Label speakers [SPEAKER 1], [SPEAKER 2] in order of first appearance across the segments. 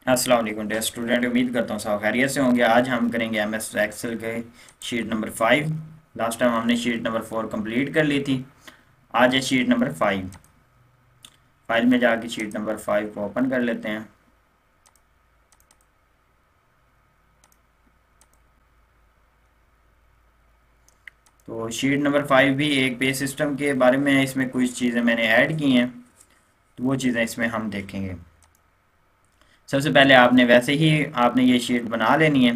[SPEAKER 1] अस्सलाम वालेकुम dear student, उम्मीद करता हूँ सब खैरियत से होंगे। आज हम करेंगे एमएस एक्सेल के शीट नंबर 5। लास्ट टाइम हमने शीट नंबर 4 कंप्लीट कर ली थी। आज है शीट नंबर 5। फाइल में जाके शीट नंबर 5 को ओपन कर लेते हैं। तो शीट नंबर 5 भी एक पे सिस्टम के बारे में है। इसमें कुछ चीज़ें मैंने ऐड की हैं, तो वो चीज़ें इसमें हम देखेंगे। सबसे पहले आपने वैसे ही आपने ये शीट बना लेनी है।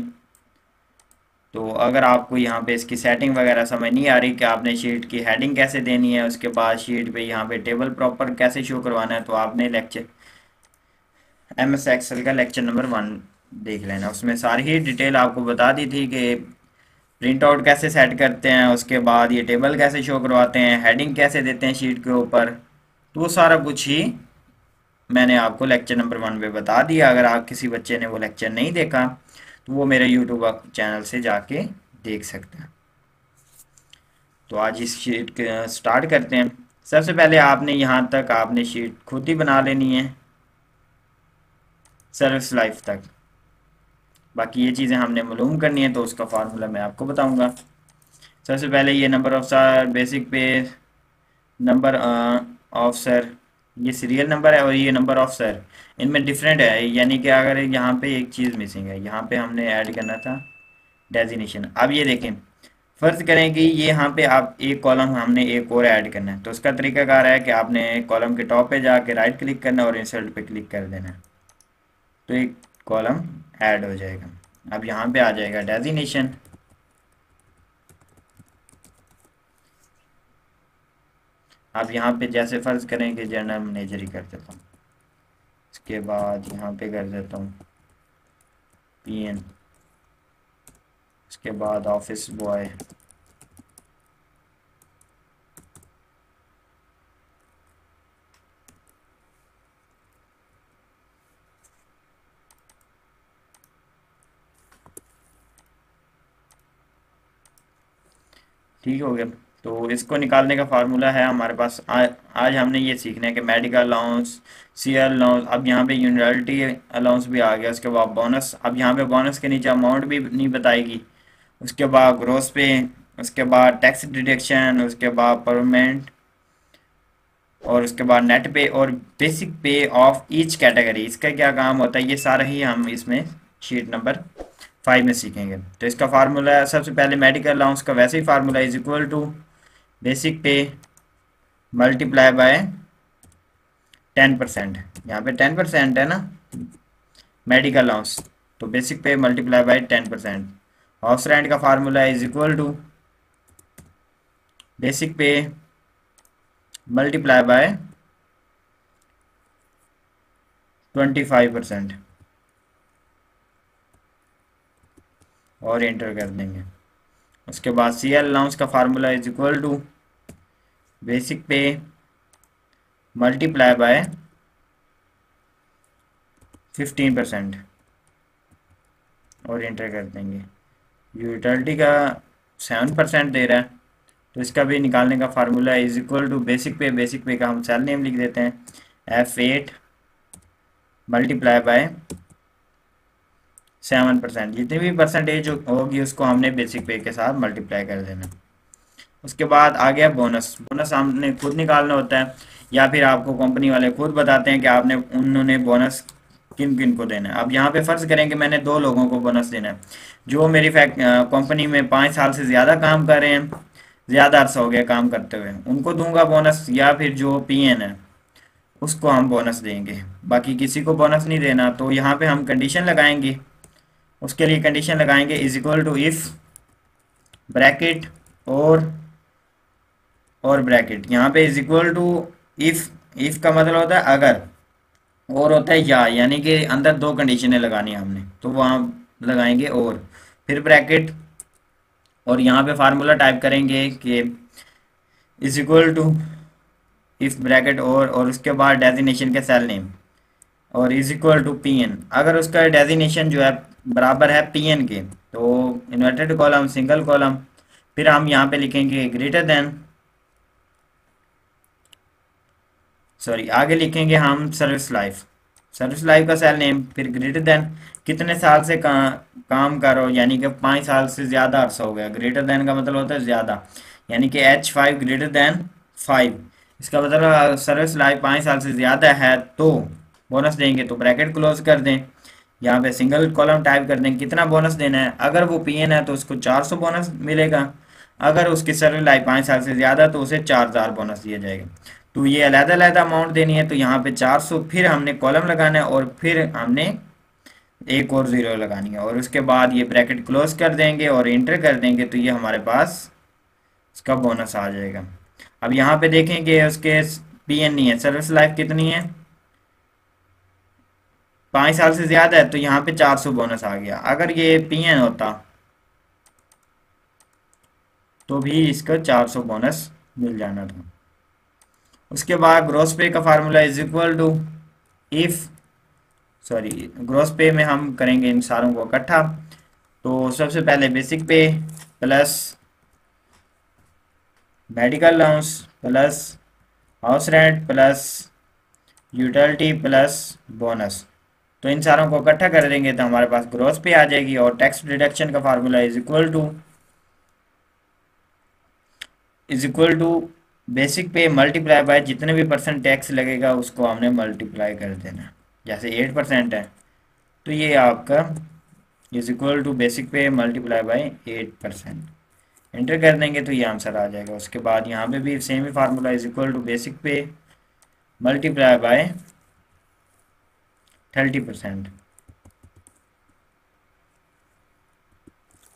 [SPEAKER 1] तो अगर आपको यहाँ पे इसकी सेटिंग वगैरह समझ नहीं आ रही कि आपने शीट की हेडिंग कैसे देनी है, उसके बाद शीट पे यहाँ पे टेबल प्रॉपर कैसे शो करवाना है, तो आपने लेक्चर एमएस एक्सेल का लेक्चर नंबर 1 देख लेना। उसमें सारी ही डिटेल आपको बता दी थी कि प्रिंट आउट कैसे सेट करते हैं, उसके बाद ये टेबल कैसे शो करवाते हैं, हेडिंग कैसे देते हैं शीट के ऊपर। तो वो सारा कुछ ही मैंने आपको लेक्चर नंबर 1 पे बता दिया। अगर आप किसी बच्चे ने वो लेक्चर नहीं देखा तो वो मेरे यूट्यूब चैनल से जाके देख सकते हैं। तो आज इस शीट के स्टार्ट करते हैं। सबसे पहले आपने यहाँ तक आपने शीट खुद ही बना लेनी है, सर्विस लाइफ तक। बाकी ये चीज़ें हमने मालूम करनी है, तो उसका फार्मूला मैं आपको बताऊंगा। सबसे पहले ये नंबर ऑफ सर, बेसिक पे, नंबर ऑफ सर, ये सीरियल नंबर है और ये नंबर ऑफ सर, इनमें डिफरेंट है। यानी कि अगर यहाँ पे एक चीज़ मिसिंग है, यहाँ पे हमने ऐड करना था डेजिनेशन। अब ये देखें, फर्ज करें कि ये यहाँ पे आप एक कॉलम हमने एक और ऐड करना है, तो उसका तरीकाकार है कि आपने कॉलम के टॉप पे जाके राइट क्लिक करना है और इंसर्ट पे क्लिक कर देना है, तो एक कॉलम ऐड हो जाएगा। अब यहाँ पे आ जाएगा डेजिनेशन। अब यहाँ पे जैसे फर्ज करें कि जनरल मैनेजर ही कर देता हूँ, इसके बाद यहाँ पे कर देता हूँ पीएन, उसके बाद ऑफिस बॉय, ठीक हो गया। तो इसको निकालने का फार्मूला है हमारे पास। आज हमने ये सीखना है कि मेडिकल अलाउंस, सीएल अलाउंस, अब यहाँ पे यूनिवर्सिटी अलाउंस भी आ गया। उसके बाद बोनस, अब यहाँ पे बोनस के नीचे अमाउंट भी नहीं बताएगी। उसके बाद ग्रोस पे, उसके बाद टैक्स डिडक्शन, उसके बाद परमानेंट, और उसके बाद नेट पे और बेसिक पे ऑफ ईच कैटेगरी। इसका क्या काम होता है, ये सारा ही हम इसमें शीट नंबर 5 में सीखेंगे। तो इसका फार्मूला है, सबसे पहले मेडिकल अलाउंस का वैसे ही formula is equal to basic pay multiply by 10%। यहाँ पे 10% है ना मेडिकल अलाउंस, तो basic pay multiply by 10%। House rent का formula is equal to basic pay multiply by 25% और एंटर कर देंगे। उसके बाद सीएल अलाउंस का formula is equal to basic pay multiply by 15% और एंटर कर देंगे। यूटिलिटी का 7% दे रहा है, तो इसका भी निकालने का formula is equal to basic pay, basic pay का हम सेल नेम लिख देते हैं F8 मल्टीप्लाई बाय 7%। जितनी भी परसेंटेज होगी उसको हमने बेसिक पे के साथ मल्टीप्लाई कर देना। उसके बाद आ गया बोनस। बोनस हमने खुद निकालना होता है, या फिर आपको कंपनी वाले खुद बताते हैं कि आपने उन्होंने बोनस किन किन को देना है। अब यहाँ पे फर्ज करें कि मैंने 2 लोगों को बोनस देना है, जो मेरी कंपनी में 5 साल से ज़्यादा काम कर रहे हैं, ज़्यादा अरसा हो गया काम करते हुए, उनको दूंगा बोनस, या फिर जो पीएन है उसको हम बोनस देंगे। बाकी किसी को बोनस नहीं देना। तो यहाँ पे हम कंडीशन लगाएंगे। उसके लिए कंडीशन लगाएंगे is equal to if bracket और ब्रैकेट। यहाँ पे इज इक्वल टू इफ का मतलब होता है अगर, और होता है या, यानी कि अंदर 2 कंडीशनें लगानी है हमने, तो वहाँ लगाएंगे और, फिर ब्रैकेट, और यहाँ पे फार्मूला टाइप करेंगे कि is equal to if bracket और उसके बाद डेजिनेशन के सेल नेम और इज इक्वल टू पीएन। अगर उसका डेजिनेशन जो है बराबर है पीएन के, तो इन्वर्टेड कॉलम, सिंगल कॉलम, फिर हम यहाँ पे लिखेंगे ग्रेटर देन, सॉरी आगे लिखेंगे हम सर्विस लाइफ। सर्विस लाइफ का सेल नेम, फिर ग्रेटर देन कितने साल से काम करो, यानी कि 5 साल से ज़्यादा अर्सा हो गया। ग्रेटर देन का मतलब होता है ज़्यादा, यानी कि H5 ग्रेटर देन 5, इसका मतलब सर्विस लाइफ 5 साल से ज़्यादा है तो बोनस देंगे। तो ब्रैकेट क्लोज कर दें, यहाँ पे सिंगल कॉलम टाइप कर दें कितना बोनस देना है। अगर वो पीएन है तो उसको 400 बोनस मिलेगा, अगर उसकी सर्विस लाइफ 5 साल से ज़्यादा तो उसे 4000 बोनस दिया जाएगा। तो ये अलग अलग अमाउंट देनी है, तो यहाँ पे 400, फिर हमने कॉलम लगाना है और फिर हमने एक और ज़ीरो लगानी है, और उसके बाद ये ब्रैकेट क्लोज कर देंगे और इंटर कर देंगे, तो ये हमारे पास इसका बोनस आ जाएगा। अब यहाँ पे देखेंगे उसके पीएन नहीं है, सर्विस लाइफ कितनी है, 5 साल से ज़्यादा है, तो यहाँ पे 400 बोनस आ गया। अगर ये पीएन होता तो भी इसका 400 बोनस मिल जाना था। उसके बाद ग्रॉस पे का formula is equal to if, sorry, gross pay में हम करेंगे इन सारों को इकट्ठा। तो सबसे पहले बेसिक पे plus medical allowance plus house rent plus utility plus bonus, तो इन सारों को इकट्ठा कर देंगे तो हमारे पास ग्रॉस पे आ जाएगी। और टैक्स डिडक्शन का formula is equal to basic pay multiply by जितने भी परसेंट टैक्स लगेगा उसको हमने मल्टीप्लाई कर देना। जैसे 8% है तो ये आपका is equal to basic pay multiply bye 8%, enter कर देंगे तो ये आंसर आ जाएगा। उसके बाद यहाँ पे भी सेम ही formula is equal to basic pay multiply by 30%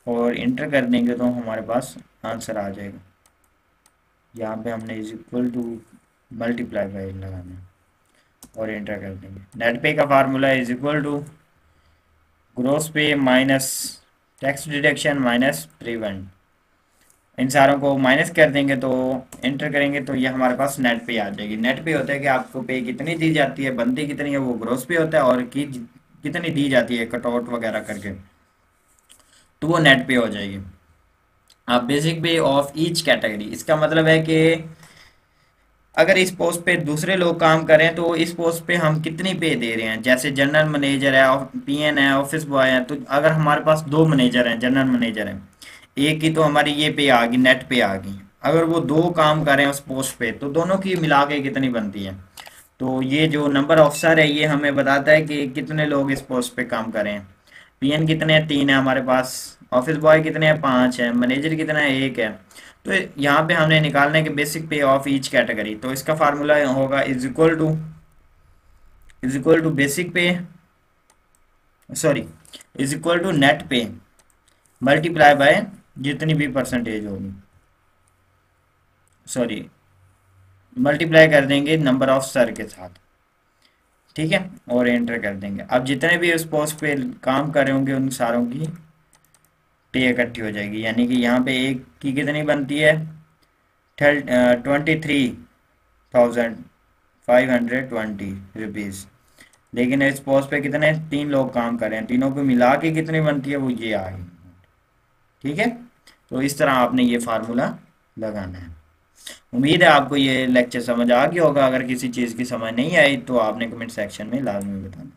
[SPEAKER 1] और इंटर कर देंगे तो हमारे पास आंसर आ जाएगा। यहाँ पे हमने is equal to multiply by लगाना है और एंटर कर देंगे। नेट पे का formula is equal to gross pay minus tax deduction minus provident, इन सारों को माइनस कर देंगे तो एंटर करेंगे तो ये हमारे पास नेट पे आ जाएगी। नेट पे होता है कि आपको पे कितनी दी जाती है, बनती कितनी है, वो ग्रॉस पे होता है, और कितनी दी जाती है कट आउट वगैरह करके, तो वो नेट पे हो जाएगी। अब बेसिक पे ऑफ ईच कैटेगरी, इसका मतलब है कि अगर इस पोस्ट पे दूसरे लोग काम करें तो इस पोस्ट पे हम कितनी पे दे रहे हैं। जैसे जनरल मैनेजर है, पीएन है, ऑफिस बॉय है, तो अगर हमारे पास 2 मैनेजर हैं, जनरल मैनेजर हैं, एक की तो हमारी ये पे आ गई, नेट पे आ गई, अगर वो 2 काम कर रहे हैं उस पोस्ट पे तो दोनों की मिला के कितनी बनती है। तो ये जो नंबर ऑफिसर है ये हमें बताता है कि कितने लोग इस पोस्ट पे काम कर रहे हैं। पीएन कितने हैं, 3 है हमारे पास, ऑफिस बॉय कितने हैं, 5 है, मैनेजर कितना है, 1 है। तो यहाँ पे हमने निकालना है कि बेसिक पे ऑफ ईच कैटेगरी, तो इसका फार्मूला होगा is equal to basic pay, sorry, is equal to net pay multiply by जितनी भी परसेंटेज होगी, सॉरी, मल्टीप्लाई कर देंगे नंबर ऑफ सर के साथ, ठीक है, और एंटर कर देंगे। अब जितने भी उस पोस्ट पे काम कर रहे होंगे उन सारों की पे इकट्ठी हो जाएगी, यानी कि यहाँ पे एक की कितनी बनती है, 23,520 रुपीज़, लेकिन इस पोस्ट पे कितने 3 लोग काम कर रहे हैं, तीनों को मिला के कितनी बनती है वो ये आ गई, ठीक है। तो इस तरह आपने ये फार्मूला लगाना है। उम्मीद है आपको ये लेक्चर समझ आ गया होगा। अगर किसी चीज़ की समझ नहीं आई तो आपने कमेंट सेक्शन में लाजमी बताना।